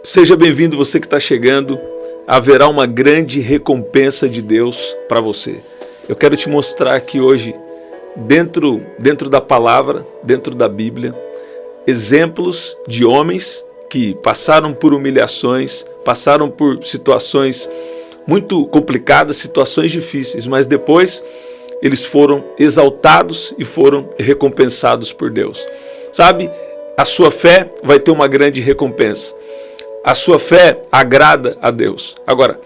Seja bem-vindo você que está chegando. Haverá uma grande recompensa de Deus para você. Eu quero te mostrar aqui hoje, dentro da palavra, dentro da Bíblia, exemplos de homens que passaram por humilhações, passaram por situações muito complicadas, situações difíceis, mas depois eles foram exaltados e foram recompensados por Deus. Sabe, a sua fé vai ter uma grande recompensa. A sua fé agrada a Deus. Agora,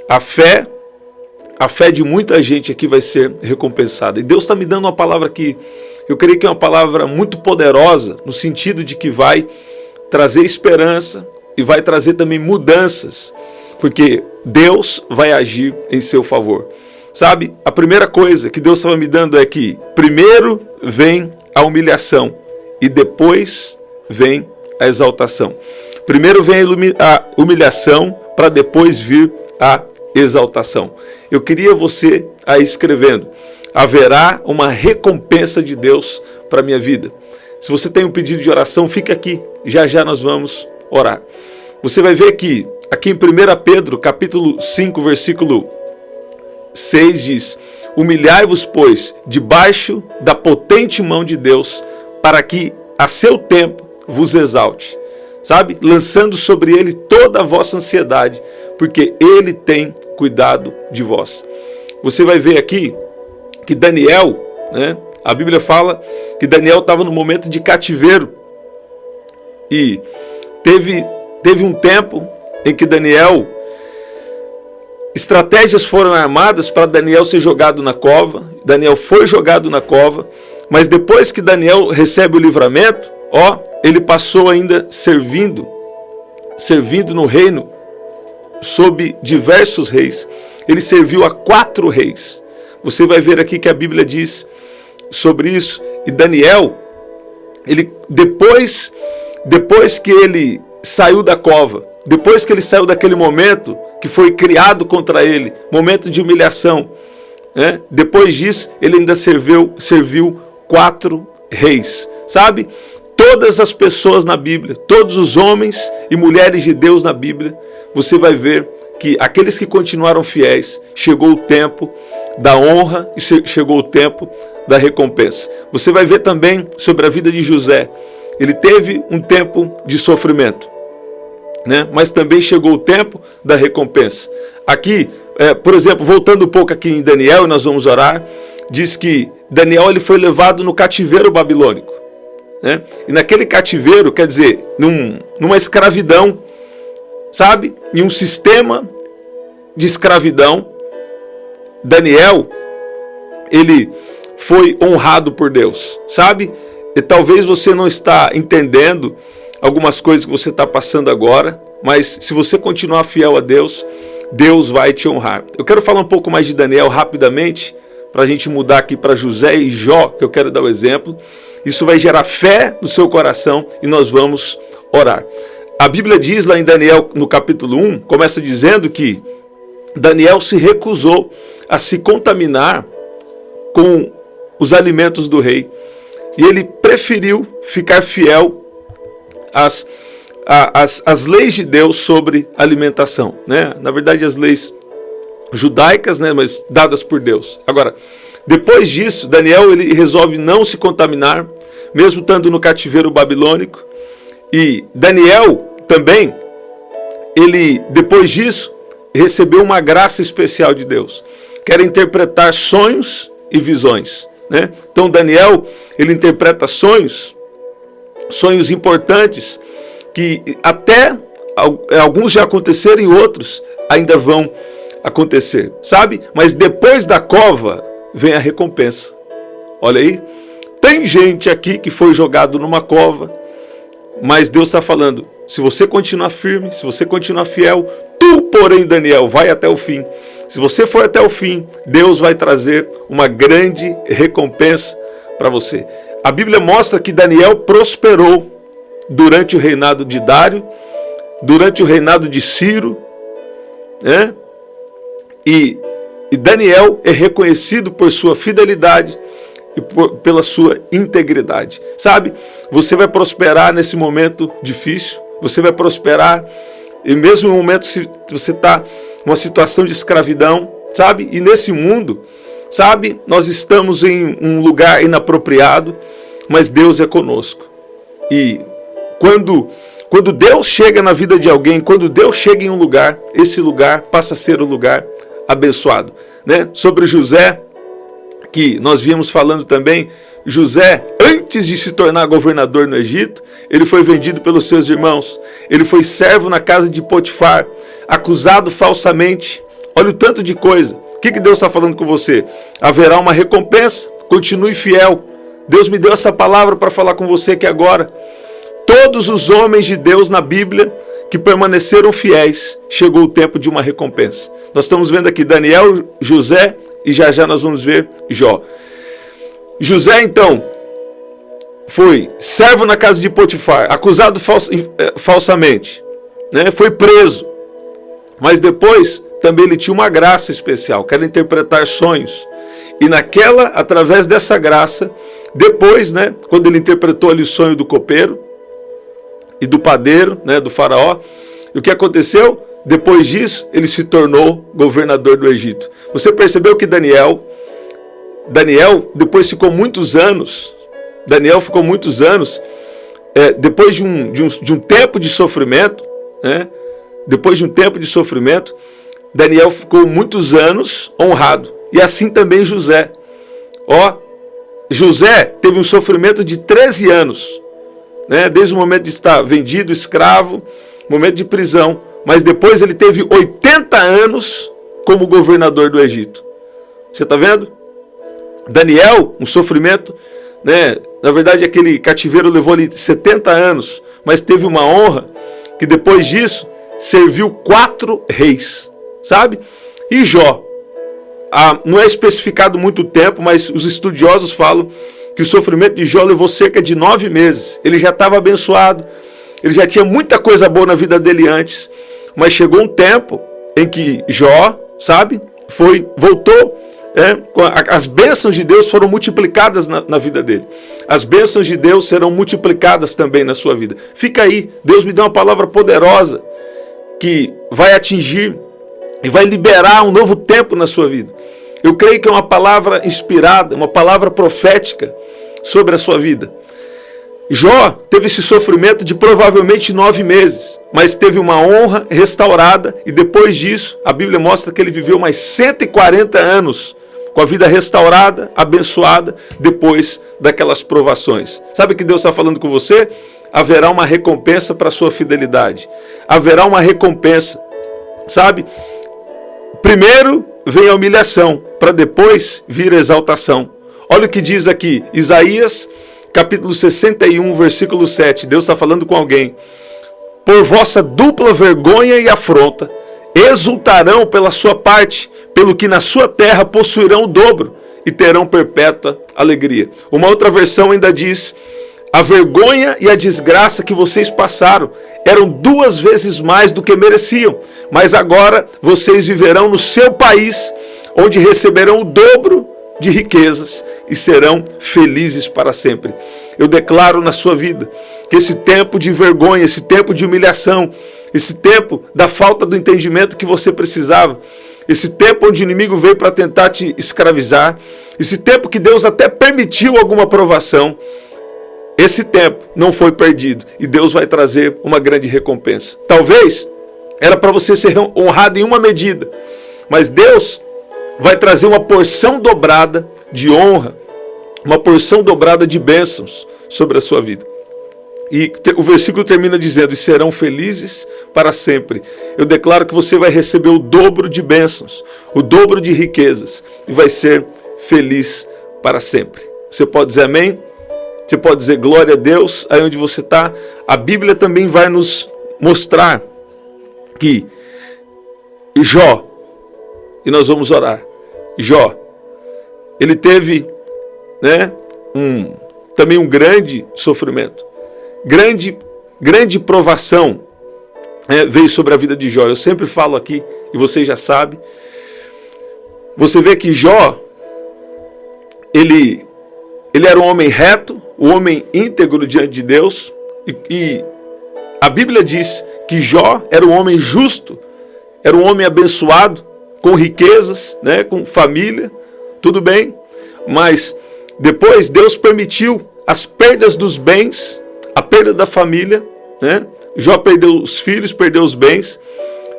a fé de muita gente aqui vai ser recompensada. E Deus está me dando uma palavra aqui, eu creio que é uma palavra muito poderosa, no sentido de que vai trazer esperança e vai trazer também mudanças, porque Deus vai agir em seu favor. Sabe, a primeira coisa que Deus estava me dando é que primeiro vem a humilhação e depois vem a exaltação. Primeiro vem a humilhação para depois vir a exaltação. Eu queria você aí escrevendo: haverá uma recompensa de Deus para a minha vida. Se você tem um pedido de oração, fica aqui, já nós vamos orar. Você vai ver que aqui em 1 Pedro, capítulo 5, versículo 6 diz: humilhai-vos, pois, debaixo da potente mão de Deus, para que a seu tempo vos exalte. Sabe? Lançando sobre ele toda a vossa ansiedade, porque ele tem cuidado de vós. Você vai ver aqui que Daniel, né? A Bíblia fala que Daniel estava no momento de cativeiro. E teve um tempo em que estratégias foram armadas para Daniel ser jogado na cova. Daniel foi jogado na cova, mas depois que Daniel recebe o livramento, ele passou ainda servindo no reino sob diversos reis. Ele serviu a 4 reis. Você vai ver aqui que a Bíblia diz sobre isso. E Daniel, ele depois que ele saiu da cova, depois que ele saiu daquele momento que foi criado contra ele, momento de humilhação, né? Depois disso, ele ainda serviu 4 reis. Sabe? Todas as pessoas na Bíblia, todos os homens e mulheres de Deus na Bíblia, você vai ver que aqueles que continuaram fiéis, chegou o tempo da honra e chegou o tempo da recompensa. Você vai ver também sobre a vida de José. Ele teve um tempo de sofrimento, né? Mas também chegou o tempo da recompensa. Aqui, por exemplo, voltando um pouco aqui em Daniel, e nós vamos orar, diz que Daniel ele foi levado no cativeiro babilônico. Né? E naquele cativeiro, quer dizer, numa escravidão, sabe? Em um sistema de escravidão, Daniel, ele foi honrado por Deus, sabe? E talvez você não está entendendo algumas coisas que você está passando agora, mas se você continuar fiel a Deus, Deus vai te honrar. Eu quero falar um pouco mais de Daniel rapidamente, para a gente mudar aqui para José e Jó, que eu quero dar o exemplo. Isso vai gerar fé no seu coração e nós vamos orar. A Bíblia diz lá em Daniel, no capítulo 1, começa dizendo que Daniel se recusou a se contaminar com os alimentos do rei. E ele preferiu ficar fiel às leis de Deus sobre alimentação, né? Na verdade, as leis judaicas, né? Mas dadas por Deus. Agora, depois disso, Daniel ele resolve não se contaminar, mesmo estando no cativeiro babilônico. E Daniel também, ele depois disso, recebeu uma graça especial de Deus, que era interpretar sonhos e visões, né? Então Daniel, ele interpreta sonhos importantes, que até alguns já aconteceram e outros ainda vão acontecer, sabe? Mas depois da cova vem a recompensa. Olha aí, tem gente aqui que foi jogado numa cova, mas Deus está falando: se você continuar firme, se você continuar fiel, tu, porém, Daniel, vai até o fim. Se você for até o fim, Deus vai trazer uma grande recompensa para você. A Bíblia mostra que Daniel prosperou durante o reinado de Dário, durante o reinado de Ciro, né? E Daniel é reconhecido por sua fidelidade e pela sua integridade. Sabe, você vai prosperar nesse momento difícil, você vai prosperar, e mesmo no momento se você está numa situação de escravidão, sabe? E nesse mundo, sabe, nós estamos em um lugar inapropriado, mas Deus é conosco. E quando Deus chega na vida de alguém, quando Deus chega em um lugar, esse lugar passa a ser um lugar abençoado, né? Sobre José, que nós viemos falando também, José, antes de se tornar governador no Egito, ele foi vendido pelos seus irmãos, ele foi servo na casa de Potifar, acusado falsamente. Olha o tanto de coisa. O que Deus está falando com você? Haverá uma recompensa, continue fiel. Deus me deu essa palavra para falar com você aqui agora. Todos os homens de Deus na Bíblia que permaneceram fiéis, chegou o tempo de uma recompensa. Nós estamos vendo aqui Daniel, José e já nós vamos ver Jó. José, então, foi servo na casa de Potifar, acusado falsamente, né? Foi preso, mas depois também ele tinha uma graça especial, que era interpretar sonhos. E através dessa graça, depois, né, quando ele interpretou ali o sonho do copeiro e do padeiro, né, do faraó, e o que aconteceu? Depois disso, ele se tornou governador do Egito. Você percebeu que Daniel depois ficou muitos anos, depois de um tempo de sofrimento, né? Depois de um tempo de sofrimento, Daniel ficou muitos anos honrado. E assim também José. José teve um sofrimento de 13 anos, né? Desde o momento de estar vendido, escravo, momento de prisão. Mas depois ele teve 80 anos como governador do Egito. Você está vendo? Daniel, um sofrimento, né? Na verdade aquele cativeiro levou ali 70 anos, mas teve uma honra que depois disso serviu 4 reis, sabe? E Jó, não é especificado muito tempo, mas os estudiosos falam que o sofrimento de Jó levou cerca de 9 meses. Ele já estava abençoado, ele já tinha muita coisa boa na vida dele antes, mas chegou um tempo em que Jó, sabe, voltou. As bênçãos de Deus foram multiplicadas na vida dele. As bênçãos de Deus serão multiplicadas também na sua vida. Fica aí, Deus me deu uma palavra poderosa que vai atingir e vai liberar um novo tempo na sua vida. Eu creio que é uma palavra inspirada, uma palavra profética sobre a sua vida. Jó teve esse sofrimento de provavelmente 9 meses, mas teve uma honra restaurada e depois disso a Bíblia mostra que ele viveu mais 140 anos com a vida restaurada, abençoada, depois daquelas provações. Sabe o que Deus está falando com você? Haverá uma recompensa para a sua fidelidade. Haverá uma recompensa, sabe? Primeiro vem a humilhação, para depois vir a exaltação. Olha o que diz aqui, Isaías, capítulo 61, versículo 7. Deus está falando com alguém. Por vossa dupla vergonha e afronta, exultarão pela sua parte, pelo que na sua terra possuirão o dobro e terão perpétua alegria. Uma outra versão ainda diz: a vergonha e a desgraça que vocês passaram eram 2 vezes mais do que mereciam, mas agora vocês viverão no seu país, onde receberão o dobro de riquezas e serão felizes para sempre. Eu declaro na sua vida que esse tempo de vergonha, esse tempo de humilhação, esse tempo da falta do entendimento que você precisava, esse tempo onde o inimigo veio para tentar te escravizar, esse tempo que Deus até permitiu alguma provação, esse tempo não foi perdido e Deus vai trazer uma grande recompensa. Talvez era para você ser honrado em uma medida, mas Deus vai trazer uma porção dobrada de honra, uma porção dobrada de bênçãos sobre a sua vida. E o versículo termina dizendo: e serão felizes para sempre. Eu declaro que você vai receber o dobro de bênçãos, o dobro de riquezas, e vai ser feliz para sempre. Você pode dizer amém? Você pode dizer glória a Deus aí onde você está? A Bíblia também vai nos mostrar que Jó, e nós vamos orar, Jó, ele teve, né, também um grande sofrimento, grande provação, veio sobre a vida de Jó. Eu sempre falo aqui, e você já sabe, você vê que Jó, ele era um homem reto, um homem íntegro diante de Deus, e A Bíblia diz que Jó era um homem justo, era um homem abençoado, com riquezas, né, com família, tudo bem. Mas depois Deus permitiu as perdas dos bens, a perda da família, né? Jó perdeu os filhos, perdeu os bens.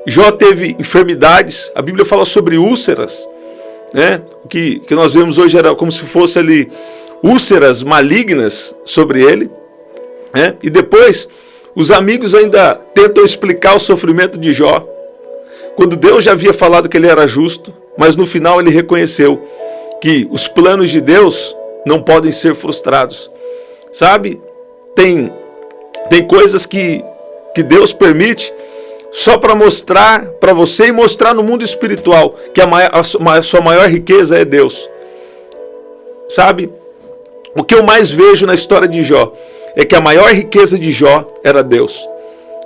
Jó teve enfermidades. A Bíblia fala sobre úlceras, né? O que nós vemos hoje era como se fosse ali úlceras malignas sobre ele, né? E depois os amigos ainda tentam explicar o sofrimento de Jó, quando Deus já havia falado que ele era justo, mas no final ele reconheceu que os planos de Deus não podem ser frustrados. Sabe? Tem coisas que Deus permite só para mostrar para você e mostrar no mundo espiritual que a sua maior riqueza é Deus. Sabe? O que eu mais vejo na história de Jó é que a maior riqueza de Jó era Deus.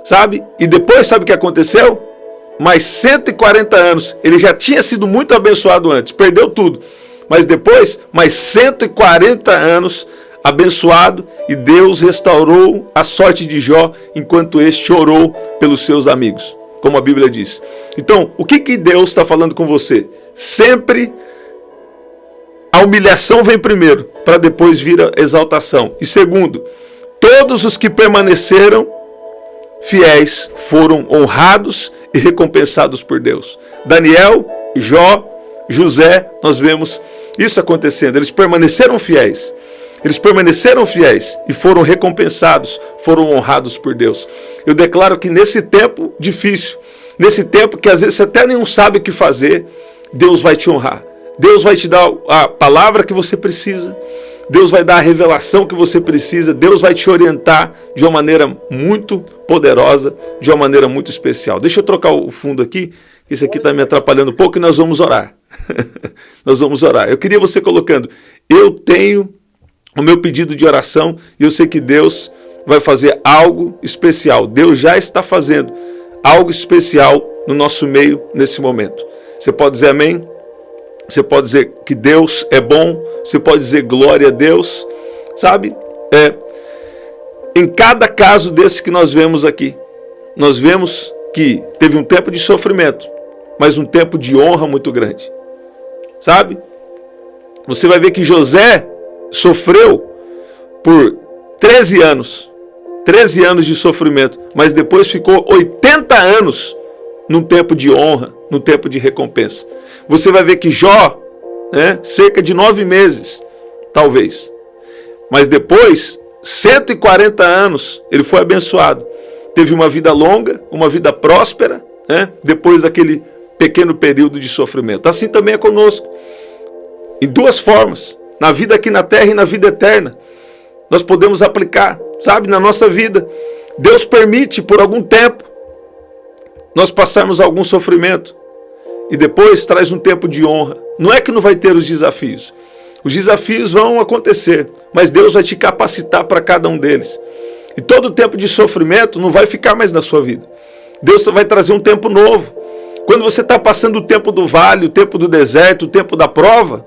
Sabe? E depois, sabe o que aconteceu? Mais 140 anos. Ele já tinha sido muito abençoado antes, perdeu tudo. Mas depois, mais 140 anos abençoado, e Deus restaurou a sorte de Jó enquanto este orou pelos seus amigos, como a Bíblia diz. Então, o que Deus está falando com você? Sempre a humilhação vem primeiro, para depois vir a exaltação. E segundo, todos os que permaneceram fiéis foram honrados e recompensados por Deus. Daniel, Jó, José, nós vemos isso acontecendo. Eles permaneceram fiéis. Eles permaneceram fiéis e foram recompensados, foram honrados por Deus. Eu declaro que nesse tempo difícil, nesse tempo que às vezes você até nem sabe o que fazer, Deus vai te honrar. Deus vai te dar a palavra que você precisa. Deus vai dar a revelação que você precisa. Deus vai te orientar de uma maneira muito poderosa, de uma maneira muito especial. Deixa eu trocar o fundo aqui. Isso aqui está me atrapalhando um pouco e nós vamos orar. Nós vamos orar. Eu queria você colocando, eu tenho o meu pedido de oração e eu sei que Deus vai fazer algo especial. Deus já está fazendo algo especial no nosso meio nesse momento. Você pode dizer amém? Você pode dizer que Deus é bom. Você pode dizer glória a Deus. Sabe? Em cada caso desse que nós vemos aqui, nós vemos que teve um tempo de sofrimento, mas um tempo de honra muito grande. Sabe? Você vai ver que José sofreu por 13 anos. 13 anos de sofrimento, mas depois ficou 80 anos num tempo de honra, num tempo de recompensa. Você vai ver que Jó, cerca de 9 meses, talvez. Mas depois, 140 anos, ele foi abençoado. Teve uma vida longa, uma vida próspera, depois daquele pequeno período de sofrimento. Assim também é conosco. Em duas formas. Na vida aqui na terra e na vida eterna. Nós podemos aplicar, sabe, na nossa vida. Deus permite por algum tempo nós passarmos algum sofrimento. E depois traz um tempo de honra. Não é que não vai ter os desafios. Os desafios vão acontecer. Mas Deus vai te capacitar para cada um deles. E todo o tempo de sofrimento não vai ficar mais na sua vida. Deus vai trazer um tempo novo. Quando você está passando o tempo do vale, o tempo do deserto, o tempo da prova,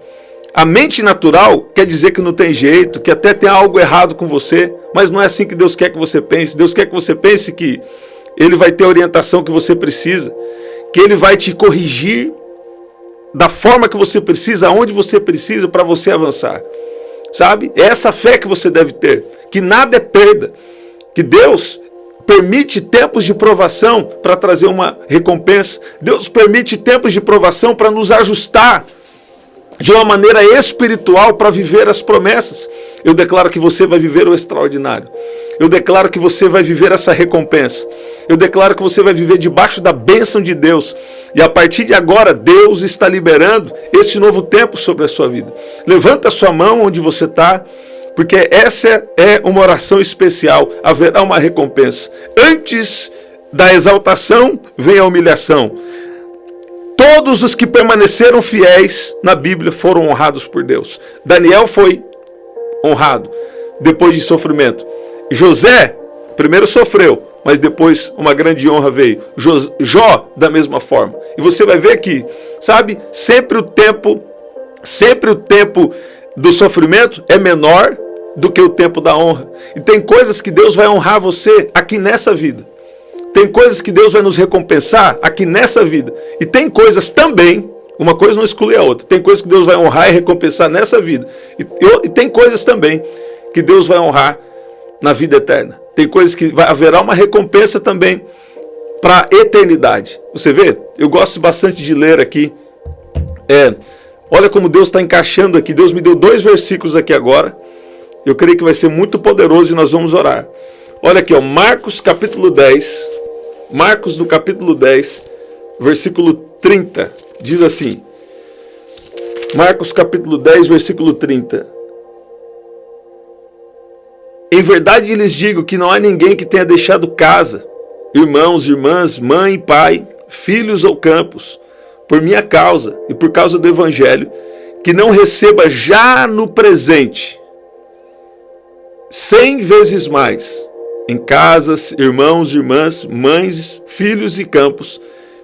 a mente natural quer dizer que não tem jeito, que até tem algo errado com você, mas não é assim que Deus quer que você pense. Deus quer que você pense que Ele vai ter a orientação que você precisa, que Ele vai te corrigir da forma que você precisa, aonde você precisa para você avançar. Sabe? É essa fé que você deve ter, que nada é perda, que Deus permite tempos de provação para trazer uma recompensa. Deus permite tempos de provação para nos ajustar de uma maneira espiritual para viver as promessas. Eu declaro que você vai viver o extraordinário. Eu declaro que você vai viver essa recompensa. Eu declaro que você vai viver debaixo da bênção de Deus. E a partir de agora, Deus está liberando esse novo tempo sobre a sua vida. Levanta a sua mão onde você está, porque essa é uma oração especial. Haverá uma recompensa. Antes da exaltação, vem a humilhação. Todos os que permaneceram fiéis na Bíblia foram honrados por Deus. Daniel foi honrado depois de sofrimento. José primeiro sofreu, mas depois uma grande honra veio. Jó da mesma forma. E você vai ver que, sabe, sempre o tempo do sofrimento é menor do que o tempo da honra. E tem coisas que Deus vai honrar você aqui nessa vida. Tem coisas que Deus vai nos recompensar aqui nessa vida. E tem coisas também, uma coisa não exclui a outra. Tem coisas que Deus vai honrar e recompensar nessa vida. E tem coisas também que Deus vai honrar na vida eterna. Tem coisas que haverá uma recompensa também para a eternidade. Você vê? Eu gosto bastante de ler aqui. Olha como Deus está encaixando aqui. Deus me deu 2 versículos aqui agora. Eu creio que vai ser muito poderoso e nós vamos orar. Olha aqui, ó, Marcos capítulo 10. Marcos no capítulo 10, versículo 30. Diz assim. Marcos capítulo 10, versículo 30. Em verdade lhes digo que não há ninguém que tenha deixado casa, irmãos, irmãs, mãe, pai, filhos ou campos, por minha causa e por causa do evangelho, que não receba já no presente 100 vezes mais, em casas, irmãos, irmãs, mães, filhos e campos,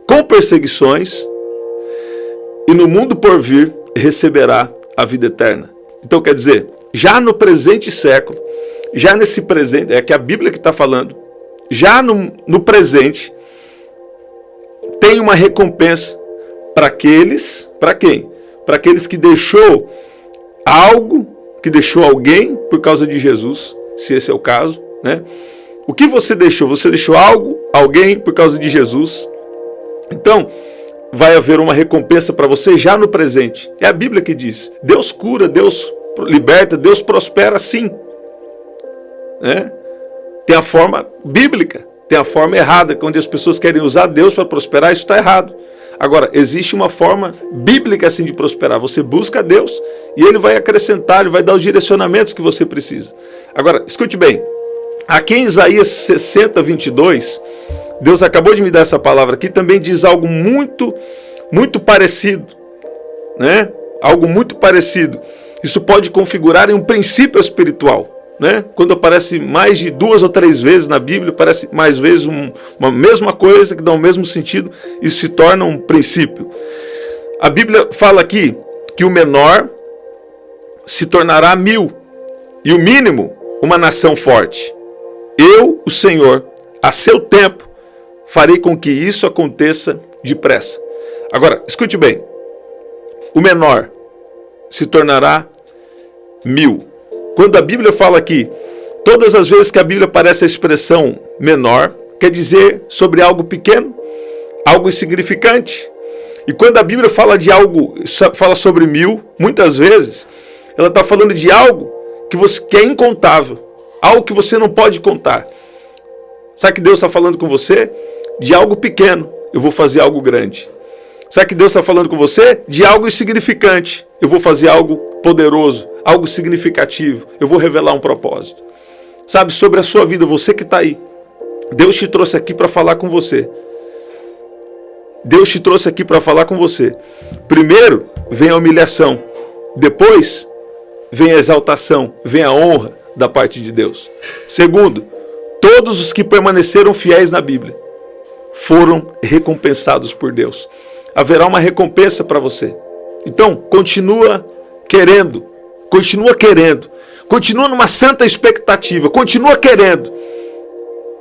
com perseguições, e no mundo por vir receberá a vida eterna. Então quer dizer, já no presente século, já nesse presente, é que a Bíblia que está falando, já no presente, tem uma recompensa para aqueles, para quem? Para aqueles que deixou algo, que deixou alguém por causa de Jesus, se esse é o caso, né? O que você deixou? Você deixou algo, alguém por causa de Jesus. Então, vai haver uma recompensa para você já no presente. É a Bíblia que diz. Deus cura, Deus liberta, Deus prospera sim. Né? Tem a forma bíblica, tem a forma errada, onde as pessoas querem usar Deus para prosperar, isso está errado. Agora, existe uma forma bíblica assim de prosperar. Você busca Deus e Ele vai acrescentar, Ele vai dar os direcionamentos que você precisa. Agora, escute bem. Aqui em Isaías 60, 22, Deus acabou de me dar essa palavra aqui, também diz algo muito, muito parecido. Né? Algo muito parecido. Isso pode configurar em um princípio espiritual. Né? Quando aparece mais de 2 ou 3 vezes na Bíblia, aparece mais vezes uma mesma coisa que dá o mesmo sentido, isso se torna um princípio. A Bíblia fala aqui que o menor se tornará 1000 e o mínimo uma nação forte. Eu, o Senhor, a seu tempo, farei com que isso aconteça depressa. Agora, escute bem, o menor se tornará 1000. Quando a Bíblia fala aqui, todas as vezes que a Bíblia aparece a expressão menor, quer dizer sobre algo pequeno, algo insignificante. E quando a Bíblia fala de algo, fala sobre 1000, muitas vezes, ela está falando de algo que é incontável, algo que você não pode contar. Sabe que Deus está falando com você? De algo pequeno, eu vou fazer algo grande. Sabe que Deus está falando com você? De algo insignificante, eu vou fazer algo poderoso, algo significativo, eu vou revelar um propósito. Sabe, sobre a sua vida, você que está aí, Deus te trouxe aqui para falar com você. Deus te trouxe aqui para falar com você. Primeiro, vem a humilhação. Depois, vem a exaltação, vem a honra da parte de Deus. Segundo, todos os que permaneceram fiéis na Bíblia foram recompensados por Deus. Haverá uma recompensa para você. Então, continua querendo, continua numa santa expectativa, continua querendo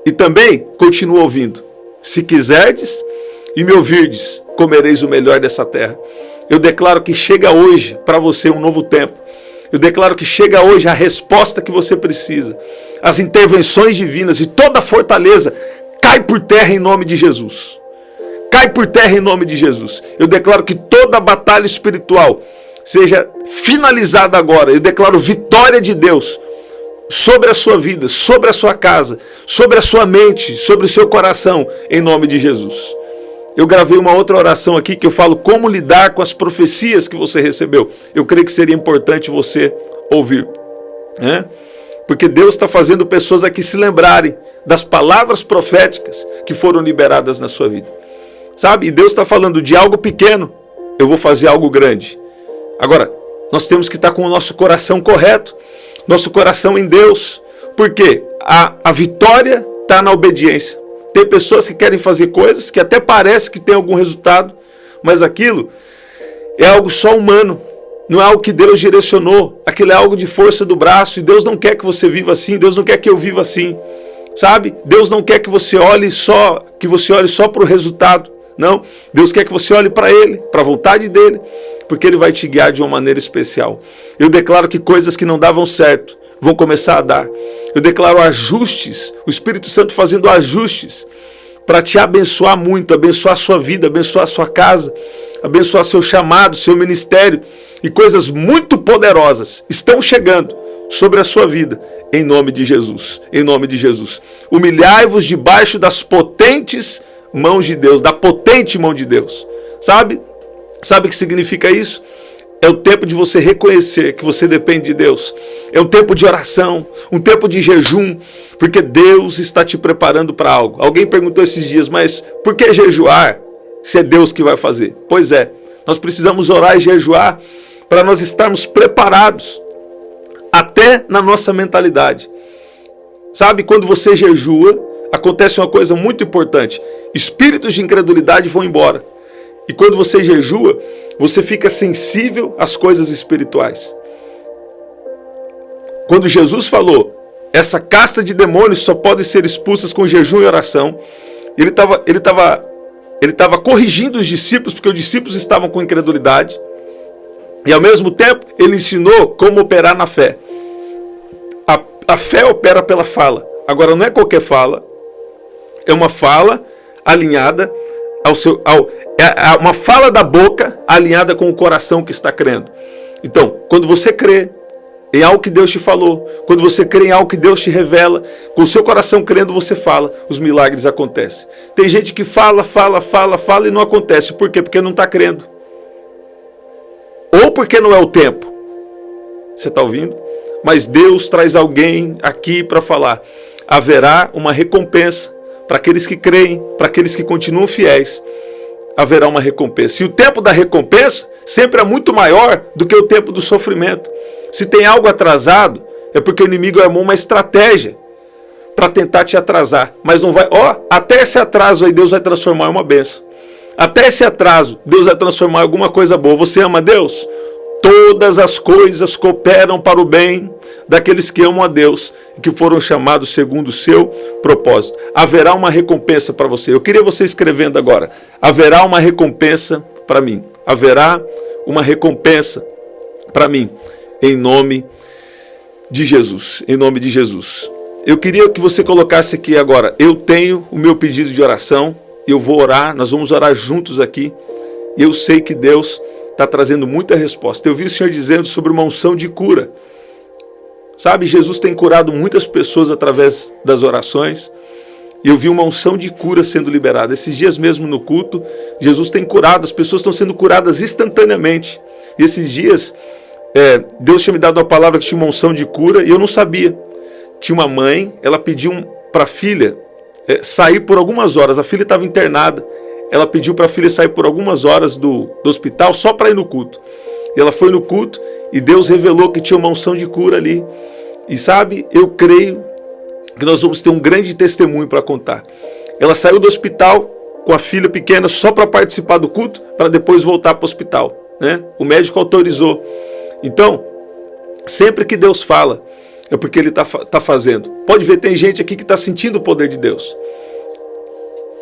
e também continua ouvindo. Se quiserdes e me ouvirdes, comereis o melhor dessa terra. Eu declaro que chega hoje para você um novo tempo. Eu declaro que chega hoje a resposta que você precisa. As intervenções divinas e toda a fortaleza cai por terra em nome de Jesus. Cai por terra em nome de Jesus. Eu declaro que toda a batalha espiritual seja finalizada agora. Eu declaro vitória de Deus sobre a sua vida, sobre a sua casa, sobre a sua mente, sobre o seu coração, em nome de Jesus. Eu gravei uma outra oração aqui que eu falo como lidar com as profecias que você recebeu. Eu creio que seria importante você ouvir. Né? Porque Deus está fazendo pessoas aqui se lembrarem das palavras proféticas que foram liberadas na sua vida. Sabe? E Deus está falando de algo pequeno, eu vou fazer algo grande. Agora, nós temos que estar com o nosso coração correto, nosso coração em Deus. Porque a vitória está na obediência. Tem pessoas que querem fazer coisas que até parece que tem algum resultado, mas aquilo é algo só humano. não é algo que Deus direcionou, aquilo é algo de força do braço, e Deus não quer que você viva assim, Deus não quer que eu viva assim, sabe? Deus não quer que você olhe só para o resultado, não. Deus quer que você olhe para Ele, para a vontade dEle, porque Ele vai te guiar de uma maneira especial. Eu declaro que coisas que não davam certo vão começar a dar. Eu declaro ajustes, o Espírito Santo fazendo ajustes para te abençoar muito, abençoar a sua vida, abençoar a sua casa, abençoar seu chamado, seu ministério, e coisas muito poderosas estão chegando sobre a sua vida, em nome de Jesus, em nome de Jesus. Humilhai-vos debaixo das potentes mãos de Deus, da potente mão de Deus. Sabe o que significa isso? É o tempo de você reconhecer que você depende de Deus. É um tempo de oração, um tempo de jejum, porque Deus está te preparando para algo. Alguém perguntou esses dias, mas por que jejuar se é Deus que vai fazer? Pois é, nós precisamos orar e jejuar para nós estarmos preparados, até na nossa mentalidade. Sabe, quando você jejua, acontece uma coisa muito importante. Espíritos de incredulidade vão embora. E quando você jejua, você fica sensível às coisas espirituais. Quando Jesus falou, essa casta de demônios só pode ser expulsas com jejum e oração, ele estava corrigindo os discípulos, porque os discípulos estavam com incredulidade. E ao mesmo tempo, ele ensinou como operar na fé. A fé opera pela fala. Agora, não é qualquer fala. É uma fala alinhada uma fala da boca alinhada com o coração que está crendo. Então, quando você crê em algo que Deus te falou, quando você crê em algo que Deus te revela, com o seu coração crendo, você fala, os milagres acontecem. Tem gente que fala e não acontece. Por quê? Porque não está crendo. Ou porque não é o tempo. Você está ouvindo? Mas Deus traz alguém aqui para falar. Haverá uma recompensa para aqueles que creem, para aqueles que continuam fiéis. Haverá uma recompensa. E o tempo da recompensa sempre é muito maior do que o tempo do sofrimento. Se tem algo atrasado, é porque o inimigo armou uma estratégia para tentar te atrasar. Mas não vai... até esse atraso aí Deus vai transformar em uma bênção. Até esse atraso, Deus vai transformar em alguma coisa boa. Você ama Deus? Todas as coisas cooperam para o bem daqueles que amam a Deus e que foram chamados segundo o seu propósito. Haverá uma recompensa para você. Eu queria você escrevendo agora. Haverá uma recompensa para mim. Haverá uma recompensa para mim. Em nome de Jesus. Em nome de Jesus. Eu queria que você colocasse aqui agora. Eu tenho o meu pedido de oração. Eu vou orar. Nós vamos orar juntos aqui. Eu sei que Deus está trazendo muita resposta. Eu vi o Senhor dizendo sobre uma unção de cura. Sabe, Jesus tem curado muitas pessoas através das orações. E eu vi uma unção de cura sendo liberada. Esses dias mesmo no culto, Jesus tem curado. As pessoas estão sendo curadas instantaneamente. E esses dias, Deus tinha me dado uma palavra que tinha uma unção de cura e eu não sabia. Tinha uma mãe, ela pediu para a filha sair por algumas horas. A filha estava internada. Ela pediu para a filha sair por algumas horas do hospital só para ir no culto. E ela foi no culto e Deus revelou que tinha uma unção de cura ali. E sabe, eu creio que nós vamos ter um grande testemunho para contar. Ela saiu do hospital com a filha pequena só para participar do culto, para depois voltar para o hospital, né? O médico autorizou. Então, sempre que Deus fala, é porque Ele está fazendo. Pode ver, tem gente aqui que está sentindo o poder de Deus.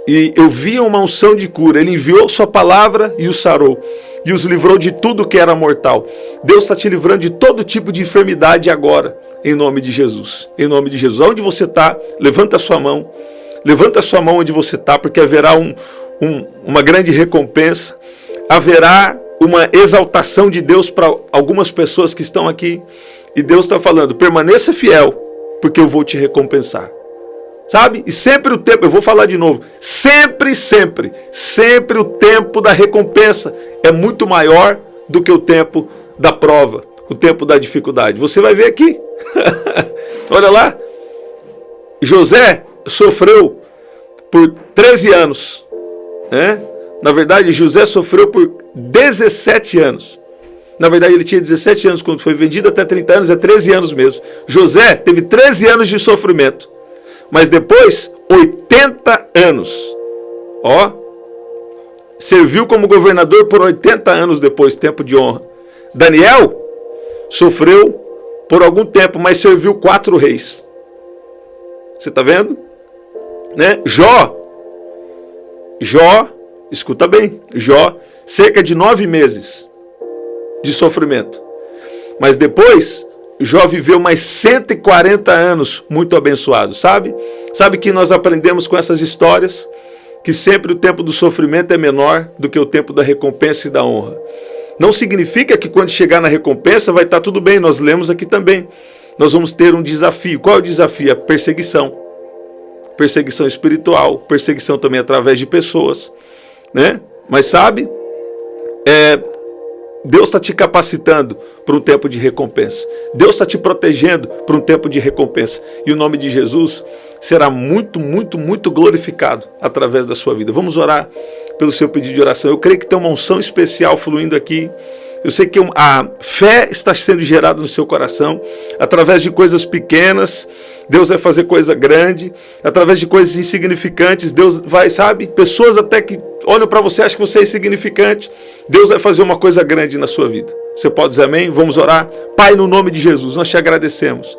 E eu vi uma unção de cura. Ele enviou sua palavra e os sarou. E os livrou de tudo que era mortal. Deus está te livrando de todo tipo de enfermidade agora. Em nome de Jesus. Em nome de Jesus. Onde você está, levanta a sua mão. Levanta a sua mão onde você está, porque haverá uma grande recompensa. Haverá uma exaltação de Deus para algumas pessoas que estão aqui. E Deus está falando, permaneça fiel, porque eu vou te recompensar. Sabe? E sempre o tempo, eu vou falar de novo, sempre o tempo da recompensa é muito maior do que o tempo da prova, o tempo da dificuldade. Você vai ver aqui. Olha lá. José sofreu por 13 anos. Né? Na verdade, José sofreu por 17 anos. Na verdade, ele tinha 17 anos quando foi vendido, até 30 anos, é 13 anos mesmo. José teve 13 anos de sofrimento. Mas depois, 80 anos. Serviu como governador por 80 anos depois, tempo de honra. Daniel sofreu por algum tempo, mas serviu 4 reis. Você está vendo? Né? Jó, escuta bem, Jó, cerca de 9 meses de sofrimento. Mas depois, Jó viveu mais 140 anos muito abençoado, sabe? Sabe que nós aprendemos com essas histórias que sempre o tempo do sofrimento é menor do que o tempo da recompensa e da honra. Não significa que quando chegar na recompensa vai estar tudo bem, nós lemos aqui também. Nós vamos ter um desafio. Qual é o desafio? A perseguição. Perseguição espiritual, perseguição também através de pessoas, né? Mas sabe, Deus está te capacitando para um tempo de recompensa. Deus está te protegendo para um tempo de recompensa. E o nome de Jesus será muito, muito, muito glorificado através da sua vida. Vamos orar pelo seu pedido de oração. Eu creio que tem uma unção especial fluindo aqui. Eu sei que a fé está sendo gerada no seu coração. Através de coisas pequenas, Deus vai fazer coisa grande. Através de coisas insignificantes, Deus vai, sabe? Pessoas até que olham para você e acham que você é insignificante. Deus vai fazer uma coisa grande na sua vida. Você pode dizer amém? Vamos orar? Pai, no nome de Jesus, nós te agradecemos.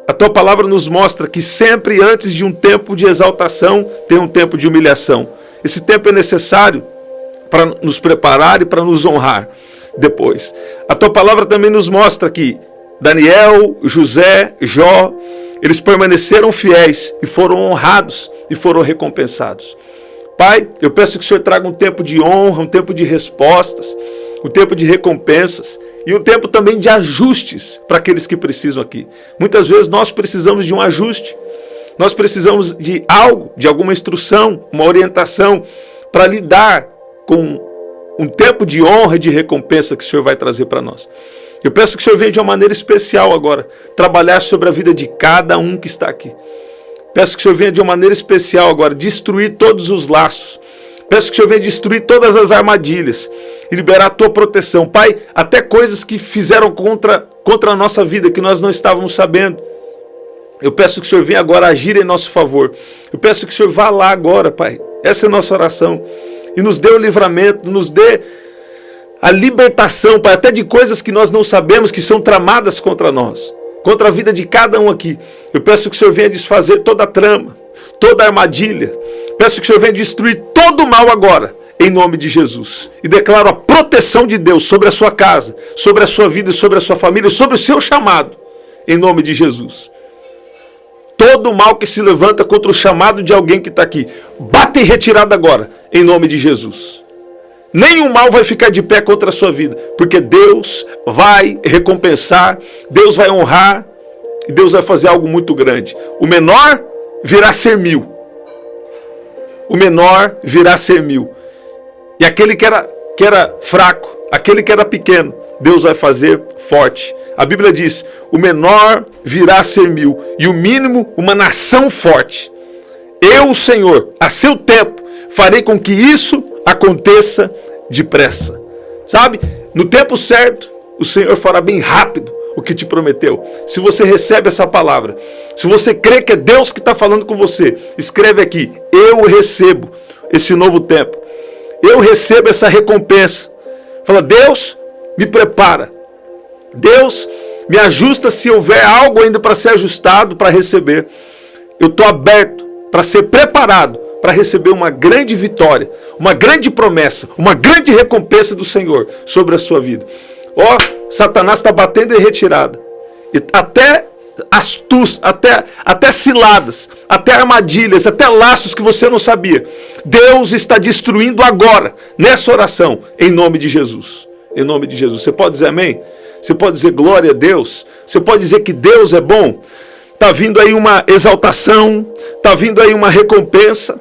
A tua palavra nos mostra que sempre antes de um tempo de exaltação, tem um tempo de humilhação. Esse tempo é necessário para nos preparar e para nos honrar depois. A tua palavra também nos mostra que Daniel, José, Jó, eles permaneceram fiéis e foram honrados e foram recompensados. Pai, eu peço que o Senhor traga um tempo de honra, um tempo de respostas, um tempo de recompensas e um tempo também de ajustes para aqueles que precisam aqui. Muitas vezes nós precisamos de um ajuste, nós precisamos de algo, de alguma instrução, uma orientação para lidar com um tempo de honra e de recompensa que o Senhor vai trazer para nós. Eu peço que o Senhor venha de uma maneira especial agora, trabalhar sobre a vida de cada um que está aqui. Peço que o Senhor venha de uma maneira especial agora, destruir todos os laços. Peço que o Senhor venha destruir todas as armadilhas e liberar a tua proteção. Pai, até coisas que fizeram contra a nossa vida, que nós não estávamos sabendo. Eu peço que o Senhor venha agora agir em nosso favor. Eu peço que o Senhor vá lá agora, Pai. Essa é a nossa oração. E nos dê o livramento, nos dê a libertação, Pai, até de coisas que nós não sabemos que são tramadas contra nós, contra a vida de cada um aqui. Eu peço que o Senhor venha desfazer toda a trama, toda a armadilha. Peço que o Senhor venha destruir todo o mal agora, em nome de Jesus. E declaro a proteção de Deus sobre a sua casa, sobre a sua vida, sobre a sua família, sobre o seu chamado, em nome de Jesus. Todo o mal que se levanta contra o chamado de alguém que está aqui, bate em retirada agora, em nome de Jesus. Nenhum mal vai ficar de pé contra a sua vida, porque Deus vai recompensar, Deus vai honrar, e Deus vai fazer algo muito grande. O menor virá a ser 1000. O menor virá a ser 1000. E aquele que era fraco, aquele que era pequeno, Deus vai fazer forte. A Bíblia diz, o menor virá a ser 1000, e o mínimo uma nação forte. Eu, o Senhor, a seu tempo, farei com que isso aconteça depressa. Sabe? No tempo certo, o Senhor fará bem rápido o que te prometeu. Se você recebe essa palavra, se você crê que é Deus que está falando com você, escreve aqui, eu recebo esse novo tempo. Eu recebo essa recompensa. Fala, Deus, me prepara. Deus, me ajusta se houver algo ainda para ser ajustado, para receber. Eu estou aberto para ser preparado, para receber uma grande vitória, uma grande promessa, uma grande recompensa do Senhor sobre a sua vida. Ó, Satanás está batendo em retirada. E até astúcias, até ciladas, até armadilhas, até laços que você não sabia. Deus está destruindo agora, nessa oração, em nome de Jesus. Em nome de Jesus. Você pode dizer amém? Você pode dizer glória a Deus? Você pode dizer que Deus é bom? Está vindo aí uma exaltação, está vindo aí uma recompensa,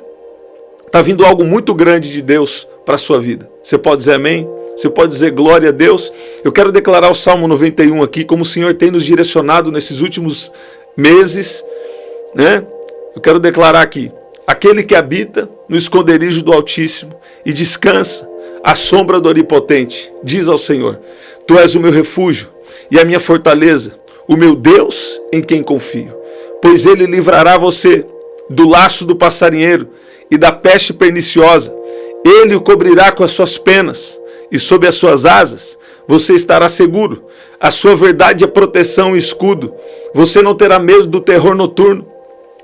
está vindo algo muito grande de Deus para a sua vida. Você pode dizer amém? Você pode dizer glória a Deus? Eu quero declarar o Salmo 91 aqui, como o Senhor tem nos direcionado nesses últimos meses, né? Eu quero declarar aqui, aquele que habita no esconderijo do Altíssimo e descansa à sombra do Onipotente, diz ao Senhor, Tu és o meu refúgio e a minha fortaleza, o meu Deus em quem confio. Pois Ele livrará você do laço do passarinheiro e da peste perniciosa. Ele o cobrirá com as suas penas e sob as suas asas você estará seguro. A sua verdade é proteção e escudo. Você não terá medo do terror noturno,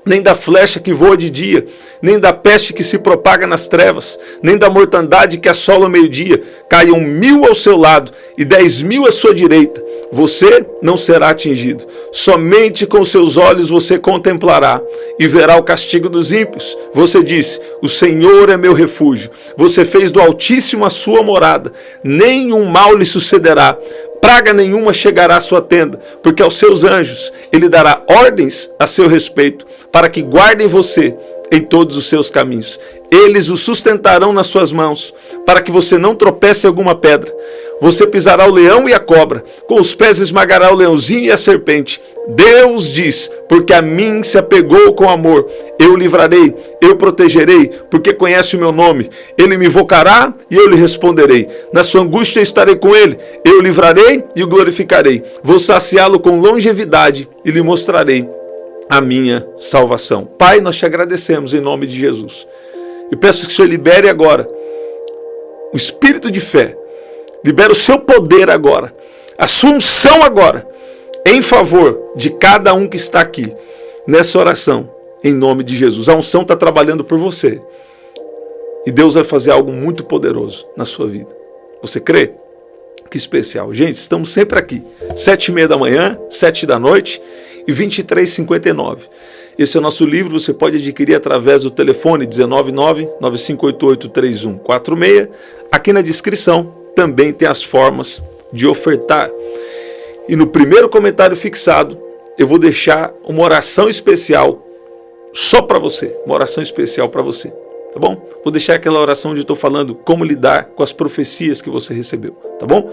nem da flecha que voa de dia, nem da peste que se propaga nas trevas, nem da mortandade que assola o meio-dia. Caiam 1000 ao seu lado e 10.000 à sua direita. Você não será atingido. Somente com seus olhos você contemplará e verá o castigo dos ímpios. Você disse: o Senhor é meu refúgio. Você fez do Altíssimo a sua morada. Nenhum mal lhe sucederá. Praga nenhuma chegará à sua tenda, porque aos seus anjos ele dará ordens a seu respeito, para que guardem você em todos os seus caminhos. Eles o sustentarão nas suas mãos, para que você não tropece em alguma pedra. Você pisará o leão e a cobra, com os pés esmagará o leãozinho e a serpente. Deus diz: porque a mim se apegou com amor, eu o livrarei, eu o protegerei, porque conhece o meu nome. Ele me invocará e eu lhe responderei. Na sua angústia estarei com ele, eu o livrarei e o glorificarei. Vou saciá-lo com longevidade e lhe mostrarei a minha salvação. Pai, nós te agradecemos em nome de Jesus. E peço que o Senhor libere agora o espírito de fé, libere o seu poder agora, a sua unção agora, em favor de cada um que está aqui, nessa oração, em nome de Jesus. A unção está trabalhando por você. E Deus vai fazer algo muito poderoso na sua vida. Você crê? Que especial. Gente, estamos sempre aqui, 7h30 da manhã, 7 da noite e 23h59. Esse é o nosso livro, você pode adquirir através do telefone 199-9588-3146. Aqui na descrição também tem as formas de ofertar. E no primeiro comentário fixado, eu vou deixar uma oração especial só para você. Uma oração especial para você, tá bom? Vou deixar aquela oração onde eu estou falando como lidar com as profecias que você recebeu, tá bom?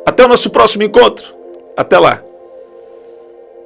Até o nosso próximo encontro. Até lá.